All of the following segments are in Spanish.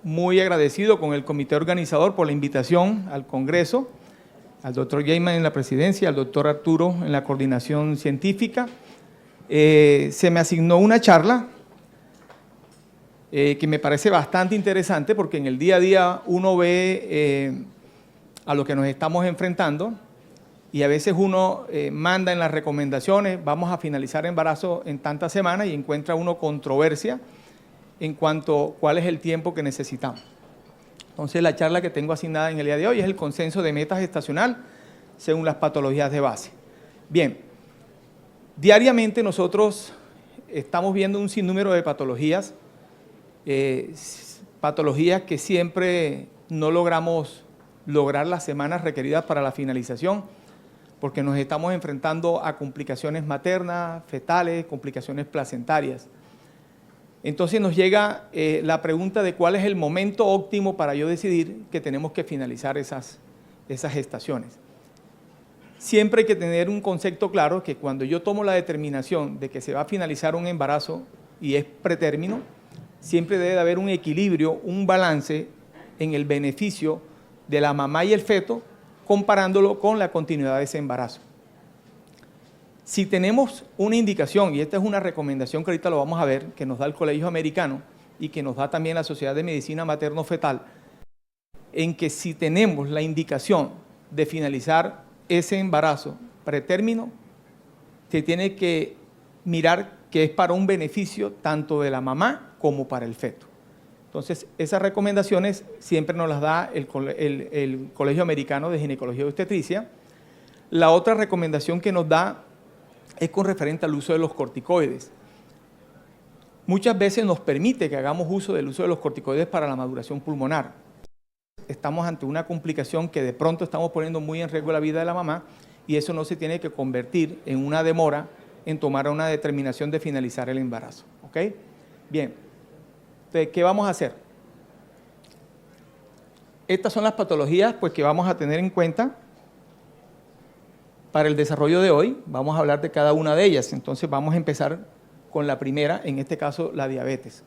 Muy agradecido con el comité organizador por la invitación al Congreso, al doctor Geyman en la presidencia, al doctor Arturo en la coordinación científica. Se me asignó una charla que me parece bastante interesante porque en el día a día uno ve a lo que nos estamos enfrentando y a veces uno manda en las recomendaciones, vamos a finalizar embarazo en tantas semanas y encuentra uno controversia en cuanto a cuál es el tiempo que necesitamos. Entonces, la charla que tengo asignada en el día de hoy es el consenso de meta gestacional según las patologías de base. Bien, diariamente nosotros estamos viendo un sinnúmero de patologías, patologías que siempre no logramos lograr las semanas requeridas para la finalización, porque nos estamos enfrentando a complicaciones maternas, fetales, complicaciones placentarias. Entonces nos llega la pregunta de cuál es el momento óptimo para yo decidir que tenemos que finalizar esas gestaciones. Siempre hay que tener un concepto claro que cuando yo tomo la determinación de que se va a finalizar un embarazo y es pretérmino, siempre debe de haber un equilibrio, un balance en el beneficio de la mamá y el feto, comparándolo con la continuidad de ese embarazo. Si tenemos una indicación, y esta es una recomendación que ahorita lo vamos a ver, que nos da el Colegio Americano y que nos da también la Sociedad de Medicina Materno-Fetal, en que si tenemos la indicación de finalizar ese embarazo pretérmino, se tiene que mirar que es para un beneficio tanto de la mamá como para el feto. Entonces, esas recomendaciones siempre nos las da el Colegio Americano de Ginecología y Obstetricia. La otra recomendación que nos da es con referente al uso de los corticoides. Muchas veces nos permite que hagamos uso del uso de los corticoides para la maduración pulmonar. Estamos ante una complicación que de pronto estamos poniendo muy en riesgo la vida de la mamá y eso no se tiene que convertir en una demora en tomar una determinación de finalizar el embarazo. ¿Ok? Bien, entonces, ¿qué vamos a hacer? Estas son las patologías pues, que vamos a tener en cuenta para el desarrollo de hoy. Vamos a hablar de cada una de ellas. Entonces vamos a empezar con la primera, en este caso la diabetes.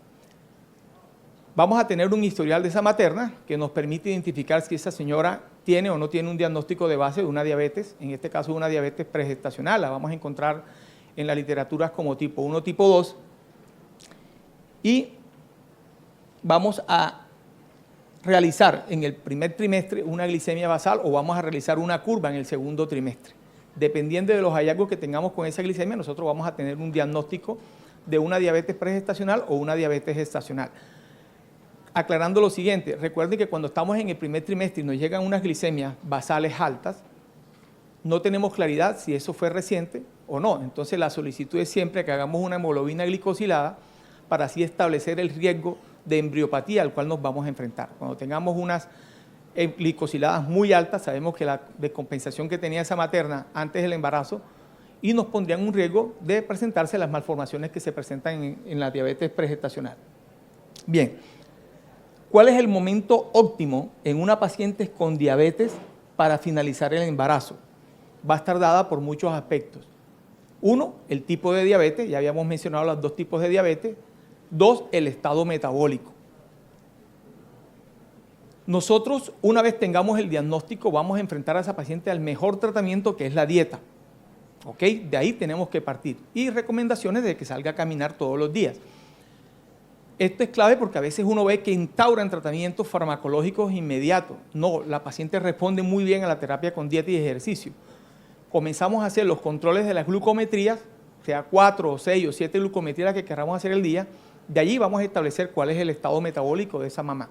Vamos a tener un historial de esa materna que nos permite identificar si esa señora tiene o no tiene un diagnóstico de base de una diabetes, en este caso una diabetes pregestacional. La vamos a encontrar en la literatura como tipo 1, tipo 2. Y vamos a realizar en el primer trimestre una glicemia basal o vamos a realizar una curva en el segundo trimestre. Dependiendo de los hallazgos que tengamos con esa glicemia, nosotros vamos a tener un diagnóstico de una diabetes pregestacional o una diabetes gestacional. Aclarando lo siguiente, recuerden que cuando estamos en el primer trimestre y nos llegan unas glicemias basales altas, no tenemos claridad si eso fue reciente o no. Entonces la solicitud es siempre que hagamos una hemoglobina glicosilada para así establecer el riesgo de embriopatía al cual nos vamos a enfrentar. Cuando tengamos unas glicosiladas muy altas, sabemos que la descompensación que tenía esa materna antes del embarazo y nos pondrían un riesgo de presentarse las malformaciones que se presentan en la diabetes pregestacional. Bien, ¿cuál es el momento óptimo en una paciente con diabetes para finalizar el embarazo? Va a estar dada por muchos aspectos. Uno, el tipo de diabetes, ya habíamos mencionado los dos tipos de diabetes. Dos, el estado metabólico. Nosotros, una vez tengamos el diagnóstico, vamos a enfrentar a esa paciente al mejor tratamiento, que es la dieta. ¿Ok? De ahí tenemos que partir. Y recomendaciones de que salga a caminar todos los días. Esto es clave porque a veces uno ve que instauran tratamientos farmacológicos inmediatos. No, la paciente responde muy bien a la terapia con dieta y ejercicio. Comenzamos a hacer los controles de las glucometrías, sea 4 o 6 o 7 glucometrías que queramos hacer el día. De allí vamos a establecer cuál es el estado metabólico de esa mamá.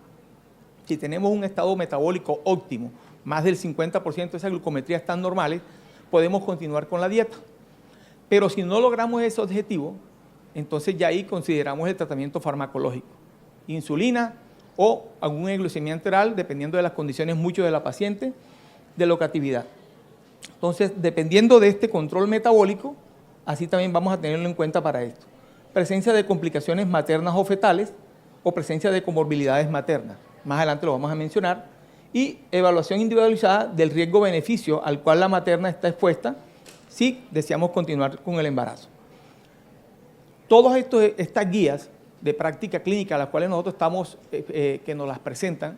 Si tenemos un estado metabólico óptimo, más del 50% de esas glucometrías están normales, podemos continuar con la dieta. Pero si no logramos ese objetivo, entonces ya ahí consideramos el tratamiento farmacológico. Insulina o algún glucemia enteral, dependiendo de las condiciones mucho de la paciente, de locatividad. Entonces, dependiendo de este control metabólico, así también vamos a tenerlo en cuenta para esto. Presencia de complicaciones maternas o fetales o presencia de comorbilidades maternas. Más adelante lo vamos a mencionar. Y evaluación individualizada del riesgo-beneficio al cual la materna está expuesta si deseamos continuar con el embarazo. Todas estas guías de práctica clínica a las cuales nosotros estamos, que nos las presentan,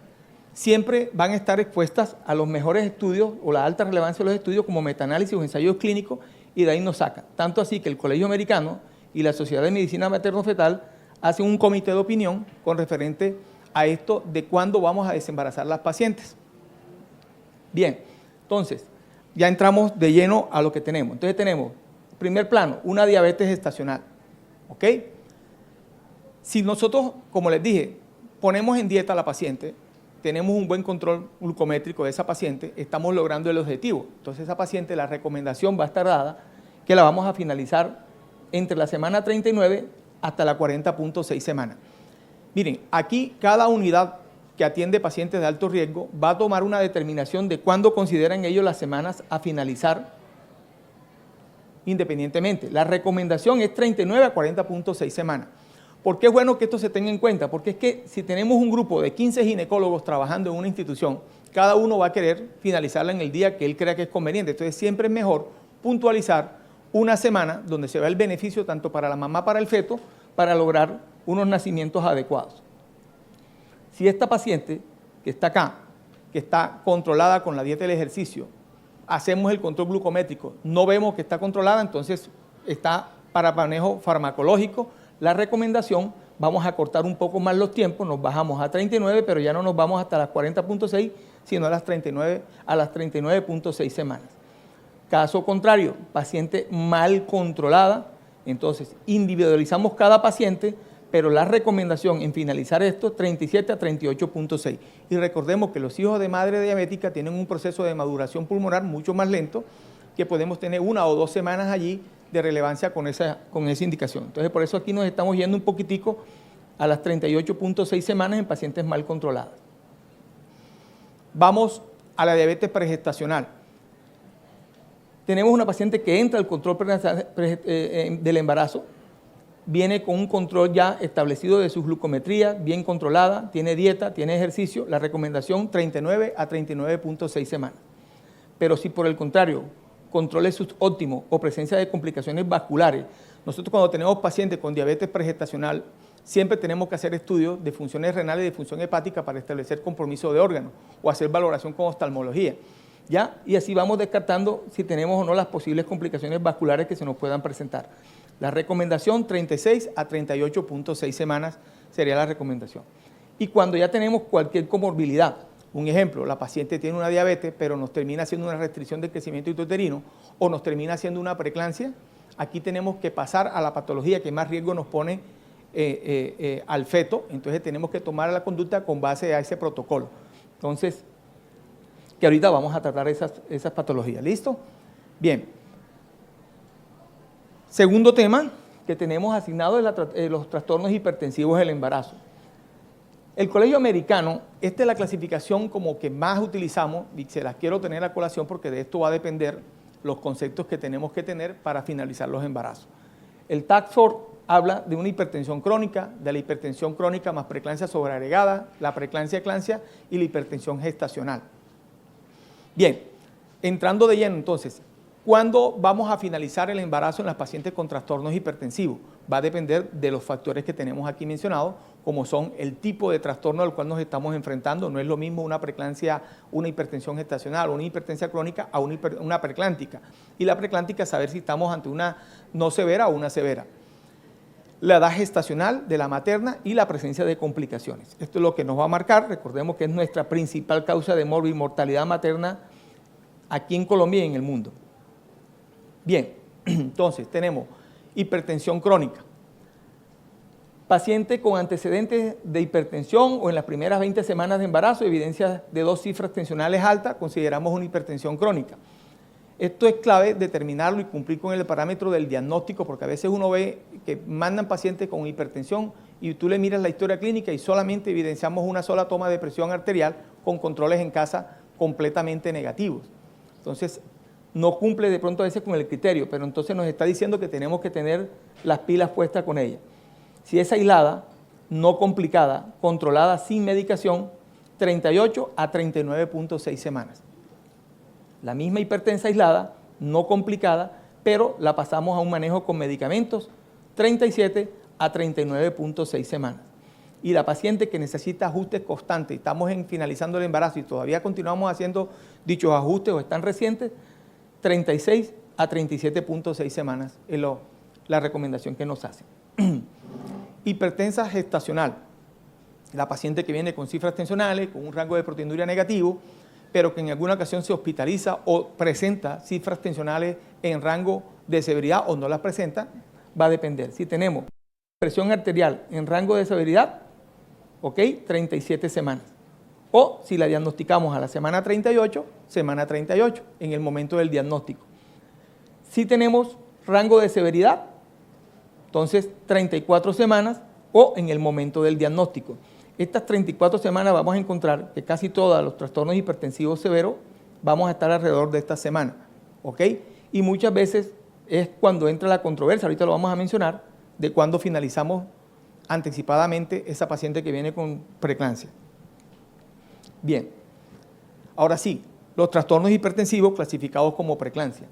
siempre van a estar expuestas a los mejores estudios o la alta relevancia de los estudios como metaanálisis o ensayos clínicos, y de ahí nos sacan. Tanto así que el Colegio Americano y la Sociedad de Medicina Materno-Fetal hacen un comité de opinión con referente a esto de cuándo vamos a desembarazar las pacientes. Bien, entonces, ya entramos de lleno a lo que tenemos. Entonces tenemos, primer plano, una diabetes gestacional, ¿ok? Si nosotros, como les dije, ponemos en dieta a la paciente, tenemos un buen control glucométrico de esa paciente, estamos logrando el objetivo. Entonces esa paciente, la recomendación va a estar dada que la vamos a finalizar entre la semana 39 hasta la 40.6 semanas. Miren, aquí cada unidad que atiende pacientes de alto riesgo va a tomar una determinación de cuándo consideran ellos las semanas a finalizar independientemente. La recomendación es 39 a 40.6 semanas. ¿Por qué es bueno que esto se tenga en cuenta? Porque es que si tenemos un grupo de 15 ginecólogos trabajando en una institución, cada uno va a querer finalizarla en el día que él crea que es conveniente. Entonces siempre es mejor puntualizar una semana donde se vea el beneficio tanto para la mamá, para el feto, para lograr unos nacimientos adecuados. Si esta paciente que está acá, que está controlada con la dieta y el ejercicio, hacemos el control glucométrico, no vemos que está controlada, entonces está para manejo farmacológico. La recomendación, vamos a cortar un poco más los tiempos, nos bajamos a 39, pero ya no nos vamos hasta las 40.6, sino a las 39.6 semanas. Caso contrario, paciente mal controlada, entonces individualizamos cada paciente, pero la recomendación en finalizar esto, 37 a 38.6. Y recordemos que los hijos de madre diabética tienen un proceso de maduración pulmonar mucho más lento, que podemos tener 1 o 2 semanas allí de relevancia con esa indicación. Entonces, por eso aquí nos estamos yendo un poquitico a las 38.6 semanas en pacientes mal controladas. Vamos a la diabetes pregestacional. Tenemos una paciente que entra al control del embarazo, viene con un control ya establecido de su glucometría, bien controlada, tiene dieta, tiene ejercicio, la recomendación 39 a 39.6 semanas. Pero si por el contrario, controles subóptimos o presencia de complicaciones vasculares, nosotros cuando tenemos pacientes con diabetes pregestacional, siempre tenemos que hacer estudios de funciones renales y de función hepática para establecer compromiso de órganos o hacer valoración con oftalmología, ¿ya? Y así vamos descartando si tenemos o no las posibles complicaciones vasculares que se nos puedan presentar. La recomendación 36 a 38.6 semanas sería la recomendación. Y cuando ya tenemos cualquier comorbilidad, un ejemplo, la paciente tiene una diabetes, pero nos termina haciendo una restricción del crecimiento intrauterino o nos termina haciendo una preeclampsia, aquí tenemos que pasar a la patología que más riesgo nos pone al feto, entonces tenemos que tomar la conducta con base a ese protocolo. Entonces, que ahorita vamos a tratar esas patologías. ¿Listo? Bien. Segundo tema que tenemos asignado es los trastornos hipertensivos del embarazo. El Colegio Americano, esta es la clasificación como que más utilizamos y se las quiero tener a colación porque de esto va a depender los conceptos que tenemos que tener para finalizar los embarazos. El Task Force habla de una hipertensión crónica, de la hipertensión crónica más preeclampsia sobreagregada, la preeclampsia-eclampsia y la hipertensión gestacional. Bien, entrando de lleno entonces, ¿cuándo vamos a finalizar el embarazo en las pacientes con trastornos hipertensivos? Va a depender de los factores que tenemos aquí mencionados, como son el tipo de trastorno al cual nos estamos enfrentando. No es lo mismo una preeclampsia, una hipertensión gestacional o una hipertensión crónica a una preeclántica. Y la preeclántica, saber si estamos ante una no severa o una severa. La edad gestacional de la materna y la presencia de complicaciones. Esto es lo que nos va a marcar. Recordemos que es nuestra principal causa de mortalidad materna aquí en Colombia y en el mundo. Bien, entonces tenemos hipertensión crónica. Paciente con antecedentes de hipertensión o en las primeras 20 semanas de embarazo, evidencia de 2 cifras tensionales altas, consideramos una hipertensión crónica. Esto es clave determinarlo y cumplir con el parámetro del diagnóstico, porque a veces uno ve que mandan pacientes con hipertensión y tú le miras la historia clínica y solamente evidenciamos una sola toma de presión arterial con controles en casa completamente negativos. Entonces, no cumple de pronto a veces con el criterio, pero entonces nos está diciendo que tenemos que tener las pilas puestas con ella. Si es aislada, no complicada, controlada sin medicación, 38 a 39.6 semanas. La misma hipertensa aislada, no complicada, pero la pasamos a un manejo con medicamentos, 37 a 39.6 semanas. Y la paciente que necesita ajustes constantes, estamos finalizando el embarazo y todavía continuamos haciendo dichos ajustes o están recientes, 36 a 37.6 semanas es la recomendación que nos hacen. Hipertensa gestacional, la paciente que viene con cifras tensionales, con un rango de proteinuria negativo, pero que en alguna ocasión se hospitaliza o presenta cifras tensionales en rango de severidad o no las presenta, va a depender. Si tenemos presión arterial en rango de severidad, ok, 37 semanas. O si la diagnosticamos a la semana 38, semana 38, en el momento del diagnóstico. Si tenemos rango de severidad, entonces 34 semanas o en el momento del diagnóstico. Estas 34 semanas vamos a encontrar que casi todos los trastornos hipertensivos severos vamos a estar alrededor de esta semana, ¿ok? Y muchas veces es cuando entra la controversia, ahorita lo vamos a mencionar, de cuando finalizamos anticipadamente esa paciente que viene con preeclampsia. Bien, ahora sí, los trastornos hipertensivos clasificados como preeclampsia.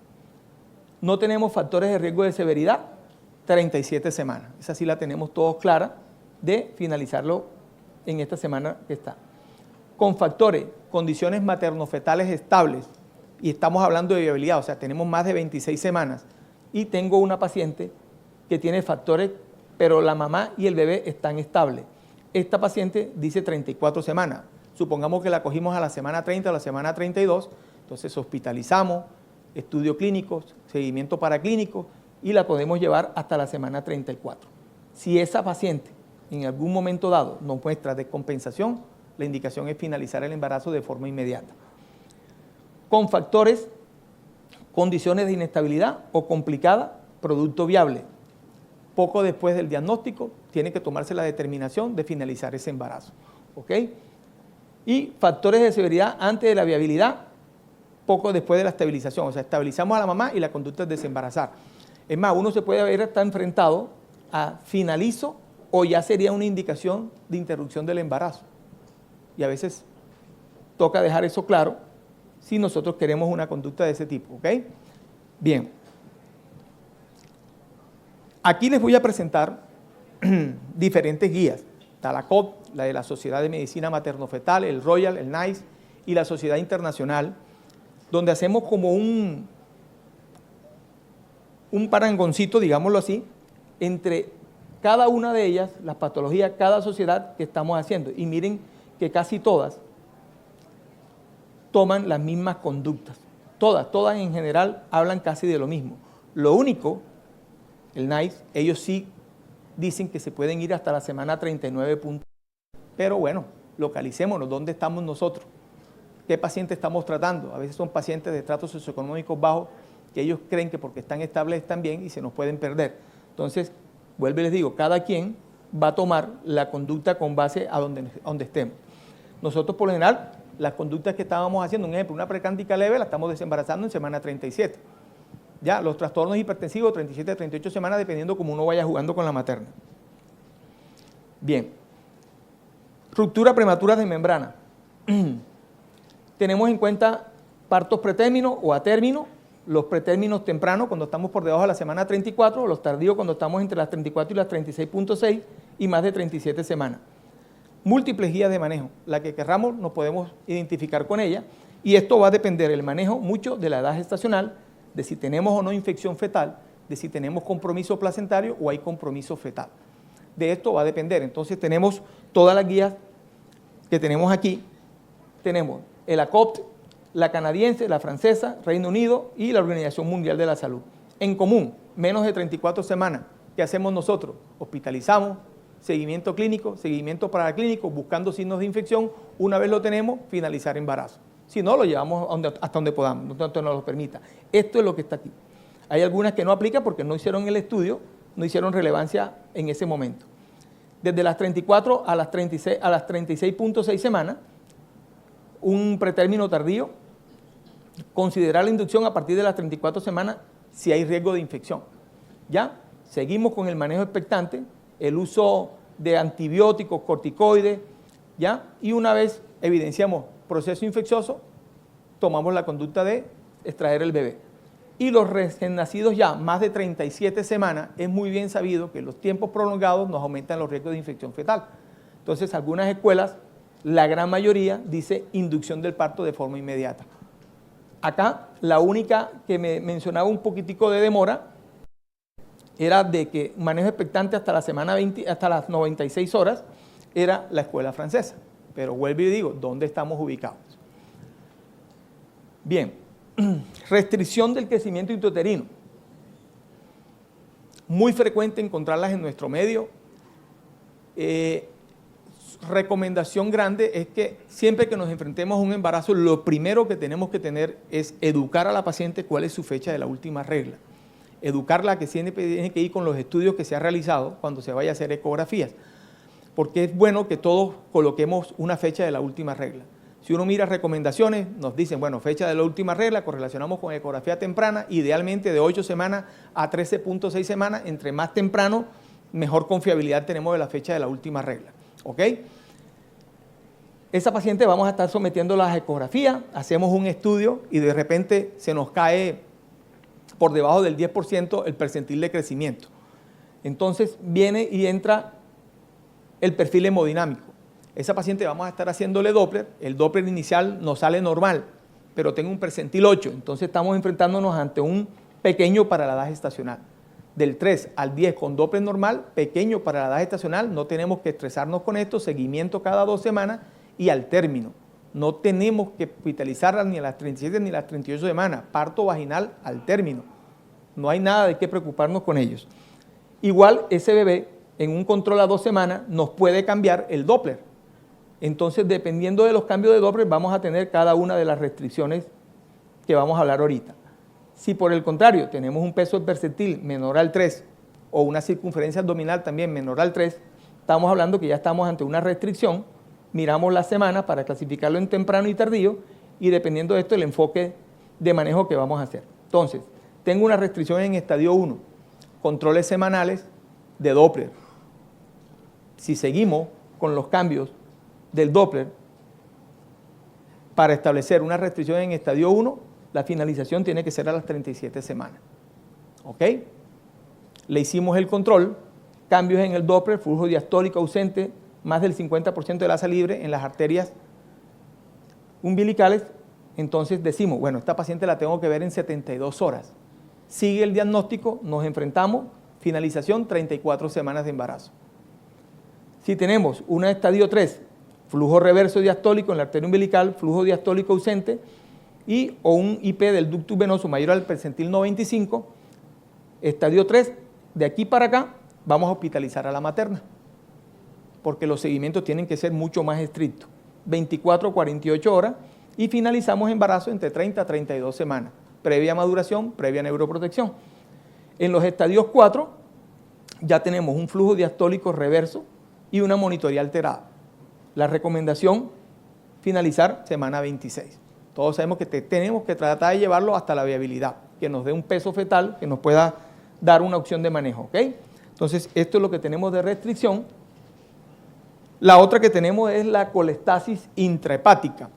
No tenemos factores de riesgo de severidad, 37 semanas. Esa sí la tenemos todos clara de finalizarlo en esta semana que está. Con factores, condiciones materno-fetales estables, y estamos hablando de viabilidad, o sea, tenemos más de 26 semanas, y tengo una paciente que tiene factores, pero la mamá y el bebé están estables. Esta paciente dice 34 semanas. Supongamos que la cogimos a la semana 30 o la semana 32, entonces hospitalizamos, estudio clínicos, seguimiento paraclínico, y la podemos llevar hasta la semana 34. Si esa paciente en algún momento dado nos muestra descompensación, la indicación es finalizar el embarazo de forma inmediata. Con factores, condiciones de inestabilidad o complicada, producto viable. Poco después del diagnóstico, tiene que tomarse la determinación de finalizar ese embarazo. ¿Ok? Y factores de severidad antes de la viabilidad, poco después de la estabilización. O sea, estabilizamos a la mamá y la conducta es desembarazar. Es más, uno se puede haber estado enfrentado a finalizo o ya sería una indicación de interrupción del embarazo. Y a veces toca dejar eso claro si nosotros queremos una conducta de ese tipo. ¿Ok? Bien. Aquí les voy a presentar diferentes guías. Está la COP, la de la Sociedad de Medicina Materno-Fetal, el Royal, el NICE y la Sociedad Internacional, donde hacemos como un parangoncito, digámoslo así, entre cada una de ellas, las patologías, cada sociedad que estamos haciendo. Y miren que casi todas toman las mismas conductas. Todas en general hablan casi de lo mismo. Lo único, el NICE, ellos sí dicen que se pueden ir hasta la semana 39. Pero bueno, localicémonos, ¿dónde estamos nosotros? ¿Qué pacientes estamos tratando? A veces son pacientes de estratos socioeconómicos bajos que ellos creen que porque están estables están bien y se nos pueden perder. Entonces, vuelvo y les digo, cada quien va a tomar la conducta con base a donde estemos. Nosotros, por lo general, las conductas que estábamos haciendo, un ejemplo, una precándica leve, la estamos desembarazando en semana 37. Ya, los trastornos hipertensivos, 37 a 38 semanas, dependiendo cómo uno vaya jugando con la materna. Bien. Ruptura prematura de membrana. Tenemos en cuenta partos pretérmino o a término, los pretérminos tempranos cuando estamos por debajo de la semana 34, los tardíos cuando estamos entre las 34 y las 36.6 y más de 37 semanas. Múltiples guías de manejo, la que querramos nos podemos identificar con ella y esto va a depender el manejo mucho de la edad gestacional, de si tenemos o no infección fetal, de si tenemos compromiso placentario o hay compromiso fetal. De esto va a depender. Entonces tenemos todas las guías que tenemos aquí. Tenemos el ACOPT, la canadiense, la francesa, Reino Unido y la Organización Mundial de la Salud. En común, menos de 34 semanas. ¿Qué hacemos nosotros? Hospitalizamos, seguimiento clínico, seguimiento paraclínico, buscando signos de infección. Una vez lo tenemos, finalizar embarazo. Si no, lo llevamos hasta donde podamos, donde nos lo permita. Esto es lo que está aquí. Hay algunas que no aplican porque no hicieron el estudio, no hicieron relevancia en ese momento. Desde las 34 a las 36.6 semanas, un pretérmino tardío, considerar la inducción a partir de las 34 semanas si hay riesgo de infección. ¿Ya? Seguimos con el manejo expectante, el uso de antibióticos, corticoides, ¿ya? Y una vez evidenciamos proceso infeccioso, tomamos la conducta de extraer el bebé. Y los recién nacidos ya más de 37 semanas, es muy bien sabido que los tiempos prolongados nos aumentan los riesgos de infección fetal. Entonces, algunas escuelas, la gran mayoría, dice inducción del parto de forma inmediata. Acá, la única que me mencionaba un poquitico de demora era de que manejo expectante hasta la semana 20, hasta las 96 horas, era la escuela francesa. Pero vuelvo y digo, ¿dónde estamos ubicados? Bien, restricción del crecimiento intrauterino. Muy frecuente encontrarlas en nuestro medio. Recomendación grande es que siempre que nos enfrentemos a un embarazo, lo primero que tenemos que tener es educar a la paciente cuál es su fecha de la última regla. Educarla que siempre tiene que ir con los estudios que se ha realizado cuando se vaya a hacer ecografías, porque es bueno que todos coloquemos una fecha de la última regla. Si uno mira recomendaciones, nos dicen, bueno, fecha de la última regla, correlacionamos con ecografía temprana, idealmente de 8 semanas a 13.6 semanas, entre más temprano, mejor confiabilidad tenemos de la fecha de la última regla. ¿Ok? Esa paciente vamos a estar sometiendo las ecografías, hacemos un estudio y de repente se nos cae por debajo del 10% el percentil de crecimiento. Entonces viene y entra el perfil hemodinámico. Esa paciente vamos a estar haciéndole Doppler, el Doppler inicial nos sale normal, pero tengo un percentil 8, entonces estamos enfrentándonos ante un pequeño para la edad gestacional. Del 3 al 10 con Doppler normal, pequeño para la edad gestacional, no tenemos que estresarnos con esto, seguimiento cada 2 semanas y al término. No tenemos que hospitalizarla ni a las 37 ni a las 38 semanas, parto vaginal al término. No hay nada de qué preocuparnos con ellos. Igual ese bebé en un control a 2 semanas nos puede cambiar el Doppler. Entonces, dependiendo de los cambios de Doppler, vamos a tener cada una de las restricciones que vamos a hablar ahorita. Si por el contrario tenemos un peso percentil menor al 3 o una circunferencia abdominal también menor al 3, estamos hablando que ya estamos ante una restricción, miramos la semana para clasificarlo en temprano y tardío y dependiendo de esto el enfoque de manejo que vamos a hacer. Entonces, tengo una restricción en estadio 1, controles semanales de Doppler. Si seguimos con los cambios del Doppler para establecer una restricción en estadio 1, la finalización tiene que ser a las 37 semanas. ¿Ok? Le hicimos el control, cambios en el Doppler, flujo diastólico ausente, más del 50% de asa libre en las arterias umbilicales, entonces decimos, bueno, esta paciente la tengo que ver en 72 horas. Sigue el diagnóstico, nos enfrentamos, finalización 34 semanas de embarazo. Si tenemos un estadio 3, flujo reverso diastólico en la arteria umbilical, flujo diastólico ausente y o un IP del ductus venoso mayor al percentil 95, estadio 3, de aquí para acá vamos a hospitalizar a la materna, porque los seguimientos tienen que ser mucho más estrictos, 24 a 48 horas y finalizamos embarazo entre 30 a 32 semanas, previa maduración, previa neuroprotección. En los estadios 4 ya tenemos un flujo diastólico reverso y una monitoría alterada. La recomendación, finalizar semana 26. Todos sabemos que tenemos que tratar de llevarlo hasta la viabilidad, que nos dé un peso fetal, que nos pueda dar una opción de manejo, ¿ok? Entonces, esto es lo que tenemos de restricción. La otra que tenemos es la colestasis intrahepática,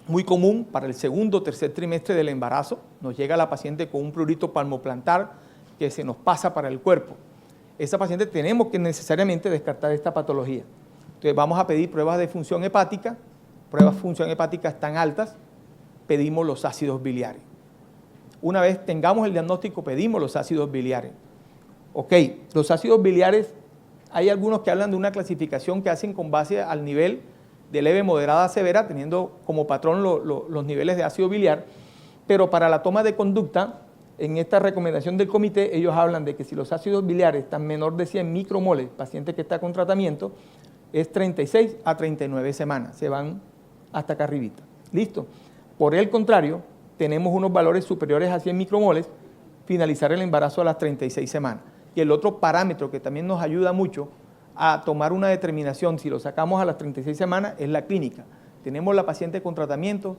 muy común para el segundo o tercer trimestre del embarazo. Nos llega la paciente con un prurito palmoplantar que se nos pasa para el cuerpo. Esa paciente tenemos que necesariamente descartar esta patología. Entonces vamos a pedir pruebas de función hepática, pruebas de función hepática están altas, pedimos los ácidos biliares. Una vez tengamos el diagnóstico, pedimos los ácidos biliares. Ok, los ácidos biliares, hay algunos que hablan de una clasificación que hacen con base al nivel de leve, moderada, severa, teniendo como patrón los niveles de ácido biliar, pero para la toma de conducta, en esta recomendación del comité, ellos hablan de que si los ácidos biliares están menor de 100 micromoles, paciente que está con tratamiento, es 36 a 39 semanas, se van hasta acá arribita. ¿Listo? Por el contrario, tenemos unos valores superiores a 100 micromoles, finalizar el embarazo a las 36 semanas. Y el otro parámetro que también nos ayuda mucho a tomar una determinación, si lo sacamos a las 36 semanas, es la clínica. Tenemos la paciente con tratamiento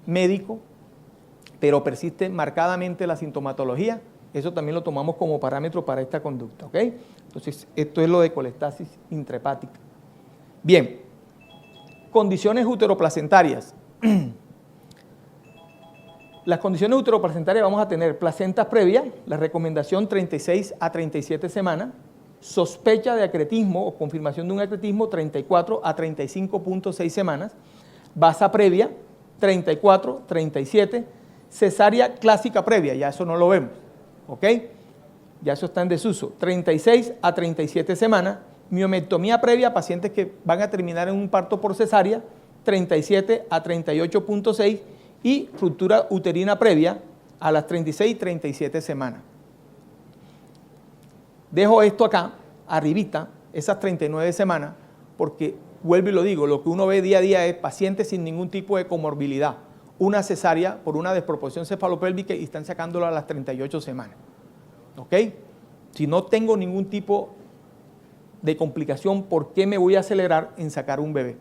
médico, pero persiste marcadamente la sintomatología, eso también lo tomamos como parámetro para esta conducta, ¿ok? Entonces, esto es lo de colestasis intrahepática. Bien, condiciones uteroplacentarias. Las condiciones uteroplacentarias vamos a tener placentas previas, la recomendación 36 a 37 semanas, sospecha de acretismo o confirmación de un acretismo 34 a 35.6 semanas, basa previa 34, 37, cesárea clásica previa, ya eso no lo vemos, ¿ok? Ya eso está en desuso, 36 a 37 semanas, miomectomía previa, pacientes que van a terminar en un parto por cesárea, 37 a 38.6 y ruptura uterina previa a las 36 y 37 semanas. Dejo esto acá, arribita, esas 39 semanas, porque vuelvo y lo digo, lo que uno ve día a día es pacientes sin ningún tipo de comorbilidad, una cesárea por una desproporción cefalopélvica y están sacándolo a las 38 semanas. ¿Ok? Si no tengo ningún tipo de complicación, ¿por qué me voy a acelerar en sacar un bebé?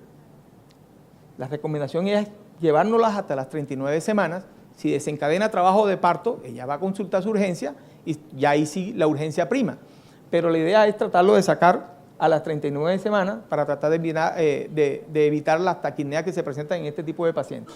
La recomendación es llevárnoslas hasta las 39 semanas. Si desencadena trabajo de parto, ella va a consultar su urgencia y ya ahí sí la urgencia prima. Pero la idea es tratarlo de sacar a las 39 semanas para tratar de evitar las taquipneas que se presentan en este tipo de pacientes.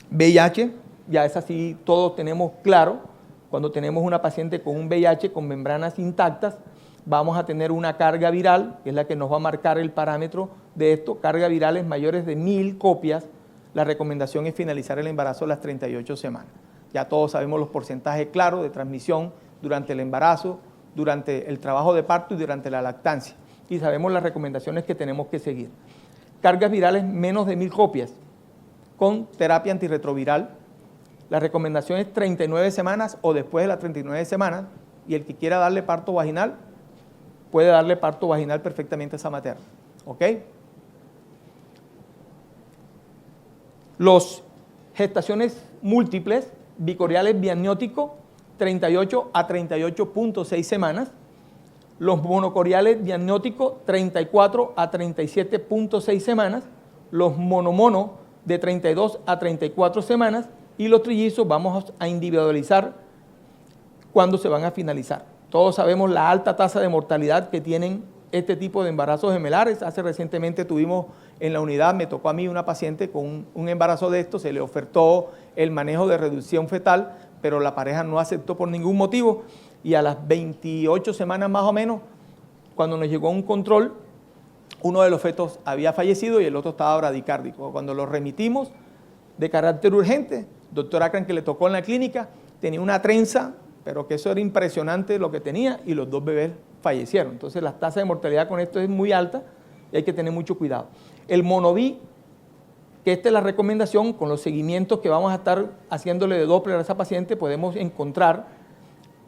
VIH, ya es así, todos tenemos claro, cuando tenemos una paciente con un VIH con membranas intactas, vamos a tener una carga viral, que es la que nos va a marcar el parámetro de esto, cargas virales mayores de 1000 copias, la recomendación es finalizar el embarazo a las 38 semanas. Ya todos sabemos los porcentajes claros de transmisión durante el embarazo, durante el trabajo de parto y durante la lactancia. Y sabemos las recomendaciones que tenemos que seguir. Cargas virales menos de 1000 copias con terapia antirretroviral. La recomendación es 39 semanas o después de las 39 semanas y el que quiera darle parto vaginal puede darle parto vaginal perfectamente a esa materna. ¿Ok? Los gestaciones múltiples, bicoriales biamnióticos, 38 a 38.6 semanas. Los monocoriales diagnósticos, 34 a 37.6 semanas. Los monomono, de 32 a 34 semanas. Y los trillizos vamos a individualizar cuándo se van a finalizar. Todos sabemos la alta tasa de mortalidad que tienen este tipo de embarazos gemelares. Hace recientemente tuvimos en la unidad, me tocó a mí una paciente con un embarazo de esto, se le ofertó el manejo de reducción fetal, pero la pareja no aceptó por ningún motivo y a las 28 semanas más o menos, cuando nos llegó un control, uno de los fetos había fallecido y el otro estaba bradicárdico. Cuando lo remitimos de carácter urgente, doctor Akran, que le tocó en la clínica, tenía una trenza, pero que eso era impresionante lo que tenía y los dos bebés fallecieron. Entonces la tasa de mortalidad con esto es muy alta y hay que tener mucho cuidado. El monoví, que esta es la recomendación, con los seguimientos que vamos a estar haciéndole de Doppler a esa paciente, podemos encontrar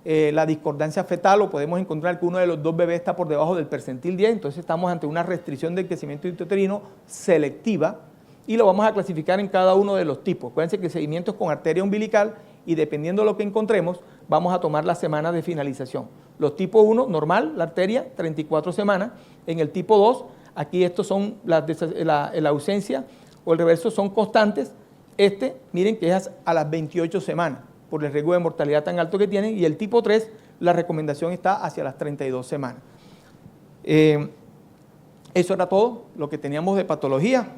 la discordancia fetal o podemos encontrar que uno de los dos bebés está por debajo del percentil 10, entonces estamos ante una restricción del crecimiento intrauterino selectiva y lo vamos a clasificar en cada uno de los tipos. Acuérdense que el seguimiento es con arteria umbilical y dependiendo de lo que encontremos, vamos a tomar las semanas de finalización. Los tipo 1, normal, la arteria, 34 semanas. En el tipo 2, aquí estos son la ausencia o el reverso son constantes. Miren que es a las 28 semanas, por el riesgo de mortalidad tan alto que tienen. Y el tipo 3, la recomendación está hacia las 32 semanas. Eso era todo lo que teníamos de patología.